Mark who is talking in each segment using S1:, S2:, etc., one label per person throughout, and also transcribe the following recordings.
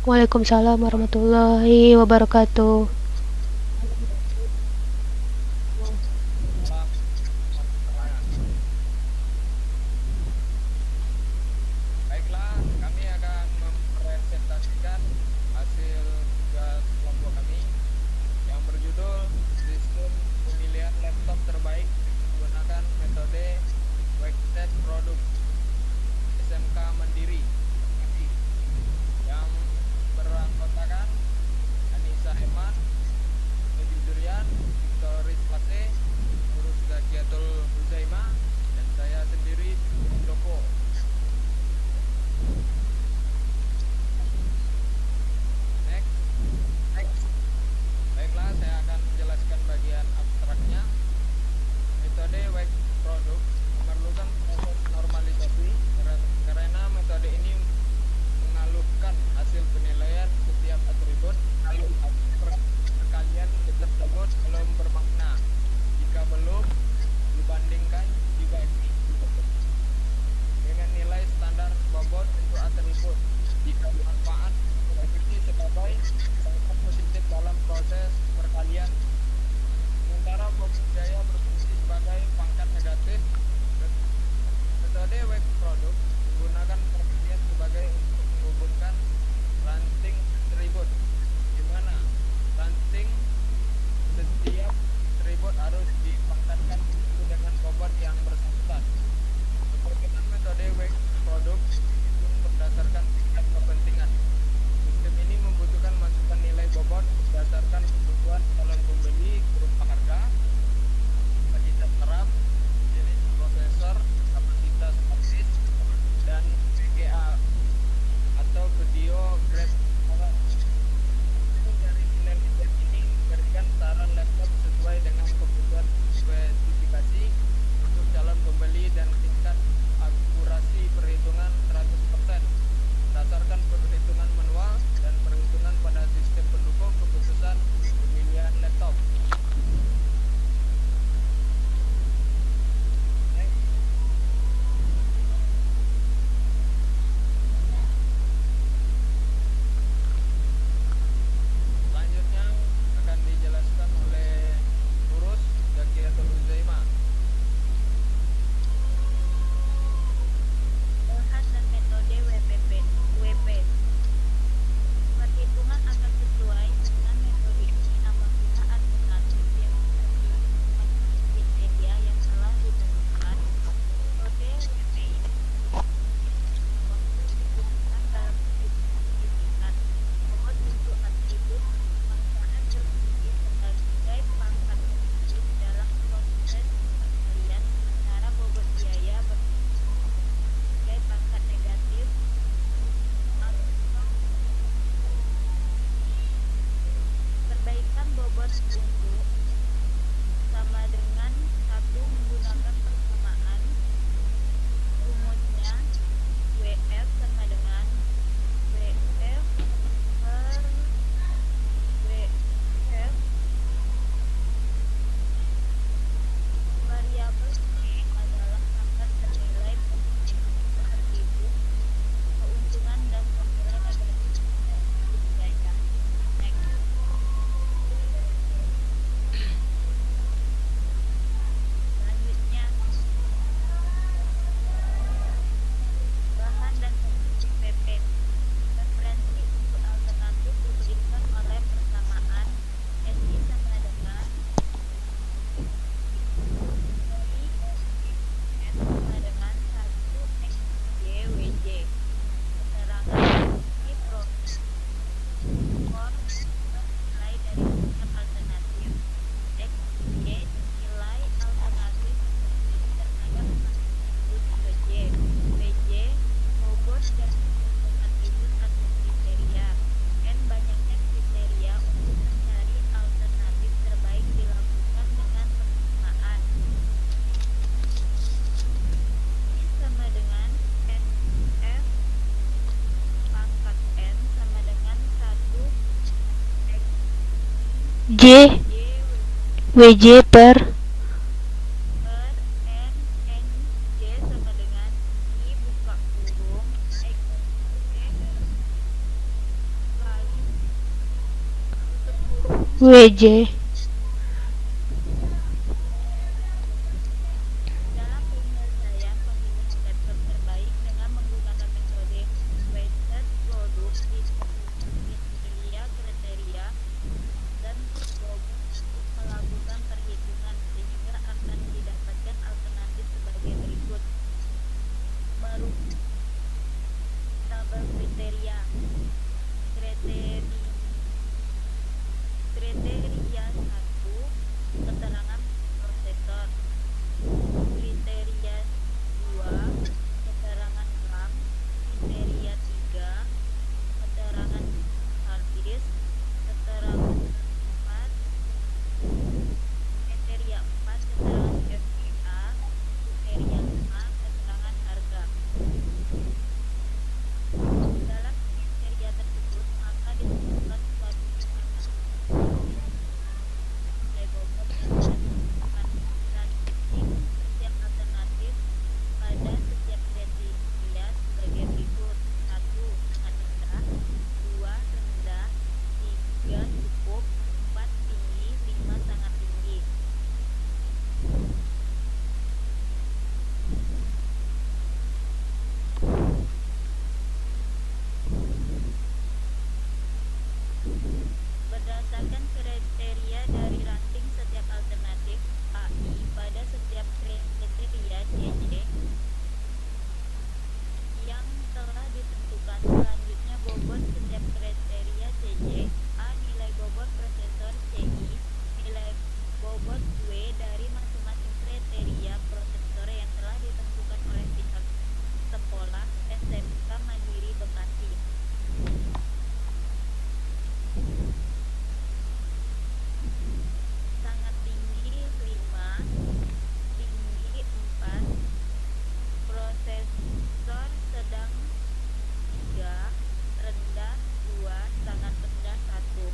S1: Waalaikumsalam warahmatullahi wabarakatuh.
S2: Malam, selamat bertanya. Baiklah, kami akan mempresentasikan hasil tugas kelompok kami yang berjudul Sistem Pemilihan Laptop Terbaik Menggunakan Metode Website Produk SMK Mandiri Bekasi, yang beranggotakan Anissa Eman, Edi Durian, Victoris Plate, Nurus Zakiatul Huzaima, dan saya sendiri Joko. Next. Baiklah, saya akan menjelaskan bagian abstraknya. Metode web produk memerlukan proses normalisasi karena metode ini mengalurkan hasil penilaian setiap atribut perkalian tersebut belum bermakna jika belum dibandingkan dibagi dengan nilai standar bobot untuk atribut jika manfaat berfungsi sebagai sangat positif dalam proses perkalian, sementara bobot biaya berfungsi sebagai pangkat negatif. Metode web produk menggunakan perkalian sebagai untuk menghubungkan ranting atribut, di mana ranting setiap atribut harus dipangkatkan dengan bobot yang bersangkutan. Perkembangan metode web produk itu berdasarkan tingkat kepentingan. Sistem ini membutuhkan masukan nilai bobot berdasarkan kebutuhan calon pembeli berupa harga, kapasitas serap, jenis prosesor, kapasitas hard dan VGA atau video graphics. Dari nilai-nilai ini memberikan saran laptop sesuai dengan kebutuhan spesifikasi untuk calon pembeli dan tingkat akurasi perhitungan 100% berdasarkan perhitungan manual dan perhitungan pada sistem pendukung keputusan pemilihan laptop. Next. Selanjutnya akan dijelaskan oleh Nurus Zakiatul Huzaima.
S3: Bahan dan metode WP. Perhitungan akan sesuai dengan metode ini apabila alternatif yang diterapkan kriteria yang telah ditentukan. Metode WP ini waktu digunakan dalam perhitungan bobot untuk atribut, manfaat berfungsi sebagai pangkat negatif dalam proses perkalian, sementara bobot biaya berfungsi sebagai pangkat negatif atau perbaikan bobot untuk sama dengan 1 menggunakan persamaan rumusnya WF sama dengan WF per WF. Variabel C adalah pangkat bernilai positif untuk atribut, keuntungan dan bernilai negatif untuk biaya. Next. Selanjutnya, bahan dan referensi PP. Referensi untuk alternatif diberikan oleh persamaan SI sama dengan dari S sama dengan 1 XY WJ. Keterangan fungsi for nilai dari setiap alternatif. X, Y nilai alternatif terhadap atribut WJ. WJ bobot dan bentuk atribut atau kriteria. N banyaknya kriteria untuk mencari alternatif terbaik dilakukan dengan persamaan. I sama dengan NF pangkat N sama dengan 1 X
S1: J WJ per
S3: N J sama dengan I buka kurung X
S1: WJ.
S3: Dalam penyelesaian pemilihan laptop terbaik dengan menggunakan metode weighted product kriteria dan Bobot untuk melakukan perhitungan sehingga akan didapatkan alternatif sebagai berikut. Tabel kriteria. Kriteria 1, keterangan prosesor. Kriteria 2, keterangan RAM. Kriteria 3, keterangan hard disk. Keterangan 4, kriteria 4, keterangan FPA. Kriteria 5, keterangan harga. Dalam kriteria tersebut maka ditentukan suatu kisaran nilai bobot dan setiap alternatif pada setiap kriteria sebagai berikut: 1, sangat rendah; 2, rendah; 3, cukup; 4, tinggi; 5, sangat tinggi. Berdasarkan kriteria dari ranting setiap alternatif AI pada setiap kriteria CJ yang telah ditentukan, selanjutnya bobot setiap kriteria CJ: A. Nilai bobot prosesor; CI. Nilai bobot W dari masing-masing kriteria prosesor yang telah ditentukan oleh pihak sekolah SMK Mandiri Bekasi. Sangat tinggi 5, tinggi 4, prosesor sedang 3, rendah 2, sangat rendah 1.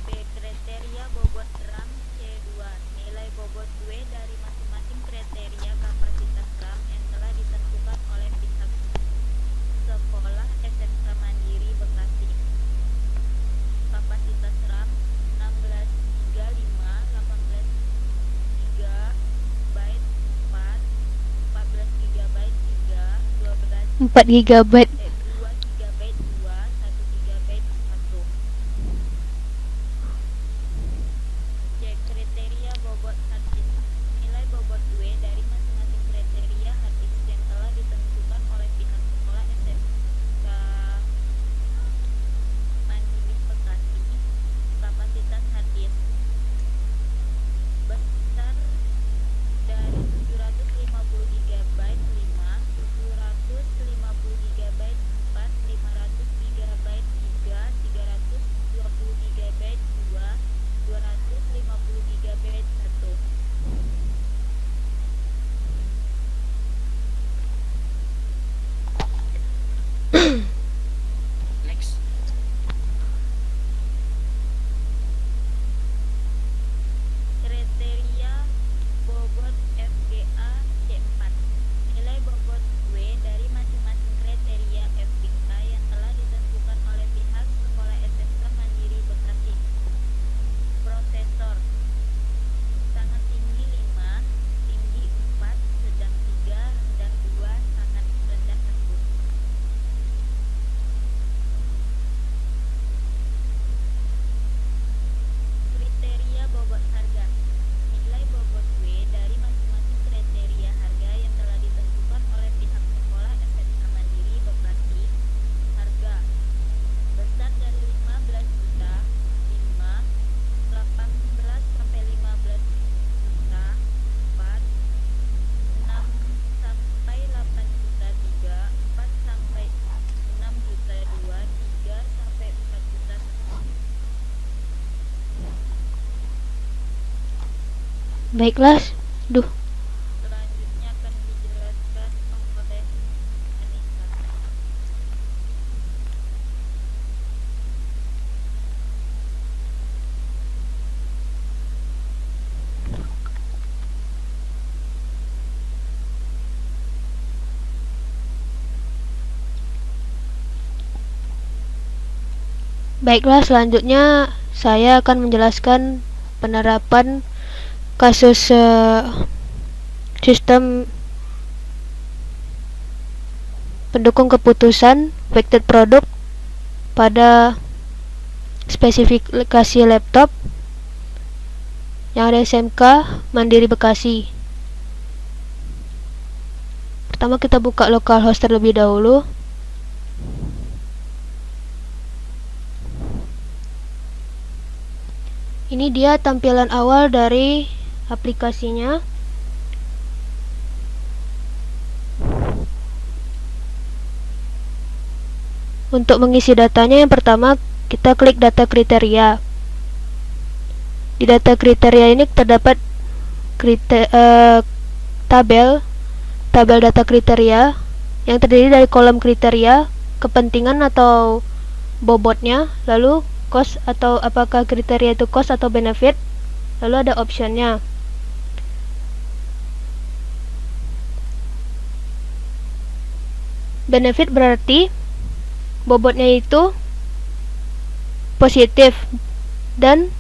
S3: B. Kriteria bobot RAM C2. Nilai bobot W dari masing-masing kriteria kapasitas RAM yang telah ditentukan oleh pihak sekolah SMK Mandiri Bekasi. Kapasitas RAM 1635, 18 GB 4, 14 GB 3, 12
S1: 4 GB.
S3: 2 GB 2, 1 GB 1. C. Kriteria bobot hard disk. Nilai bobot W dari masing-masing kriteria hard disk yang telah ditentukan oleh pihak sekolah SMK Mandiri Bekasi. Kapasitas hard disk besar dari 750 GB 5, 750 GB 4, 500 GB 3, 320 GB 2, 250 GB 1.
S2: Next.
S3: Kriteria bobot FGA C4. Nilai bobot W dari masing-masing kriteria FGA yang telah ditentukan oleh pihak sekolah SMK Mandiri Bekasi. Prosesor sangat tinggi 5, tinggi 4, sedang 3, rendah 2, sangat rendah 1. Kriteria bobot harga. Nilai bobot W dari masing-masing kriteria harga yang telah ditentukan oleh pihak sekolah SMK Mandiri Bekasi. Harga besar dari 15 juta, 5, 18 sampai 15 juta, 4, 6 sampai 8 juta 3, 4 sampai 6 juta 2, 3 sampai 4 juta 1.
S1: Baiklah. Duh.
S3: Selanjutnya akan dijelaskan oleh Anissa.
S1: Baiklah, selanjutnya saya akan menjelaskan penerapan kasus sistem pendukung keputusan weighted product pada spesifikasi laptop yang ada SMK Mandiri Bekasi. Pertama kita buka localhost terlebih dahulu. Ini dia tampilan awal dari aplikasinya. Untuk mengisi datanya, yang pertama kita klik data kriteria. Di data kriteria ini terdapat tabel data kriteria yang terdiri dari kolom kriteria, kepentingan atau bobotnya, lalu cost atau apakah kriteria itu cost atau benefit, lalu ada optionnya. Benefit berarti bobotnya itu positif dan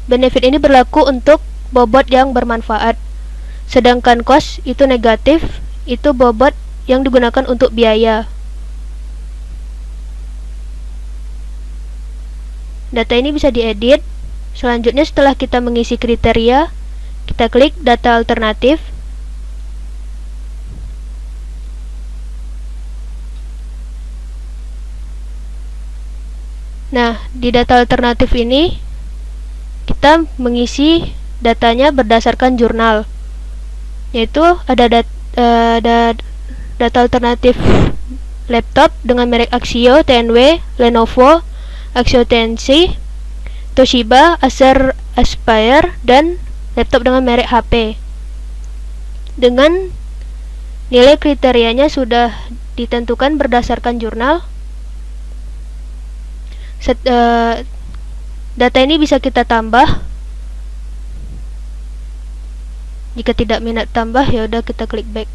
S1: benefit ini berlaku untuk bobot yang bermanfaat. Sedangkan cost itu negatif, itu bobot yang digunakan untuk biaya. Data ini bisa diedit. Selanjutnya setelah kita mengisi kriteria, kita klik data alternatif. Nah, di data alternatif ini kita mengisi datanya berdasarkan jurnal, yaitu ada data alternatif laptop dengan merek Axio, TNW, Lenovo, Axio TNC, Toshiba, Acer Aspire, dan laptop dengan merek HP. Dengan nilai kriterianya sudah ditentukan berdasarkan jurnal. Data ini bisa kita tambah. Jika tidak minat tambah, ya udah kita klik back.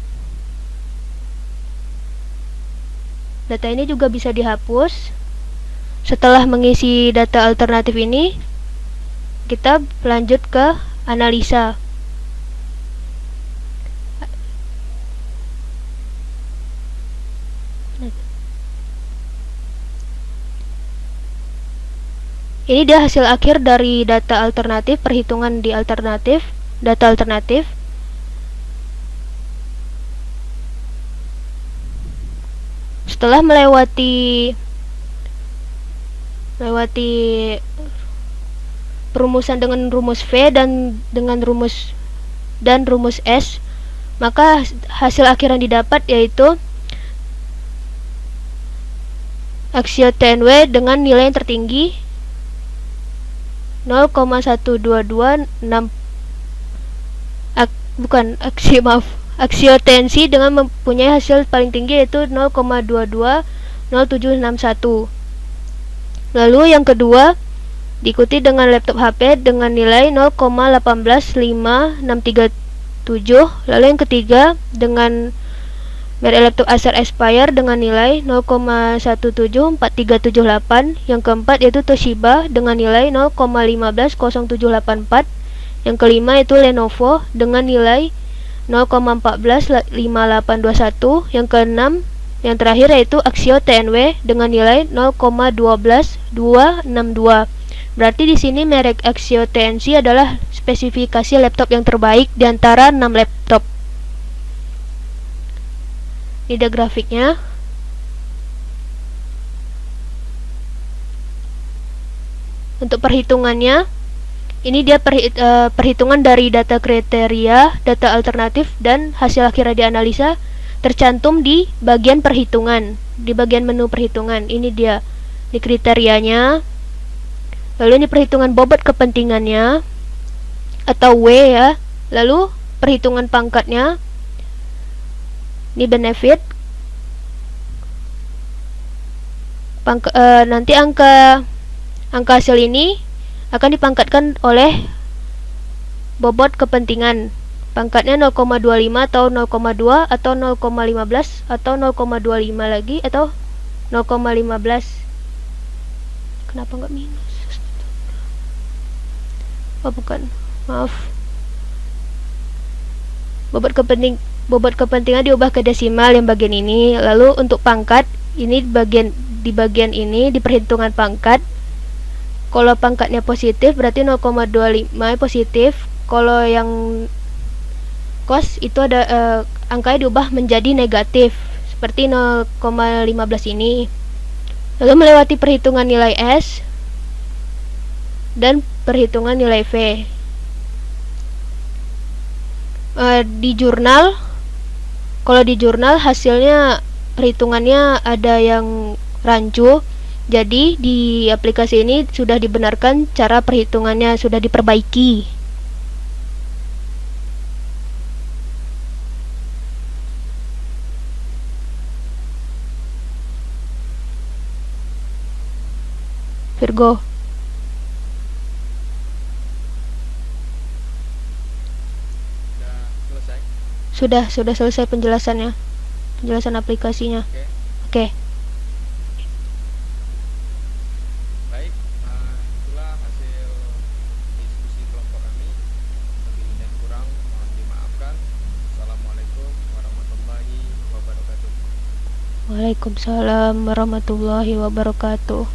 S1: Data ini juga bisa dihapus. Setelah mengisi data alternatif ini, kita lanjut ke analisa. Ini dia hasil akhir dari data alternatif, perhitungan di data alternatif. Setelah melewati perumusan dengan rumus V dan dengan rumus S, maka hasil akhir yang didapat yaitu Axio TNW dengan nilai yang tertinggi 0,1226 Axio TNC dengan mempunyai hasil paling tinggi yaitu 0,220761. Lalu yang kedua diikuti dengan laptop HP dengan nilai 0,18567. Lalu yang ketiga dengan merek laptop Acer Aspire dengan nilai 0,17438. Yang keempat yaitu Toshiba dengan nilai 0,150784. Yang kelima itu Lenovo dengan nilai 0,145821. Yang keenam, yang terakhir yaitu Axio TNW dengan nilai 0,12262. Berarti di sini merek Axio TNC adalah spesifikasi laptop yang terbaik di antara 6 laptop. Ini dia grafiknya. Untuk perhitungannya, ini dia perhitungan dari data kriteria, data alternatif, dan hasil akhirnya dianalisa tercantum di bagian perhitungan, di bagian menu perhitungan. Ini dia di kriterianya. Lalu ini perhitungan bobot kepentingannya atau W ya. Lalu perhitungan pangkatnya. Ini benefit. Nanti angka hasil ini akan dipangkatkan oleh bobot kepentingan. Pangkatnya 0,25 atau 0,2 atau 0,15 atau 0,25 lagi atau 0,15. Kenapa nggak minus? Oh bukan, maaf. Bobot kepentingan diubah ke desimal yang bagian ini. Lalu untuk pangkat ini di bagian ini di perhitungan pangkat. Kalau pangkatnya positif berarti 0,25 positif. Kalau yang cos itu ada angkanya diubah menjadi negatif seperti 0,15 ini. Lalu melewati perhitungan nilai S dan perhitungan nilai V. Di jurnal, kalau di jurnal hasilnya perhitungannya ada yang rancu, jadi di aplikasi ini sudah dibenarkan cara perhitungannya, sudah diperbaiki. Virgo.
S2: Udah selesai?
S1: Sudah selesai penjelasannya. Penjelasan aplikasinya.
S2: Oke.
S1: Oke.
S2: Baik, itulah hasil diskusi kelompok kami. Lebih dan kurang mohon dimaafkan. Assalamualaikum warahmatullahi wabarakatuh.
S1: Waalaikumsalam warahmatullahi wabarakatuh.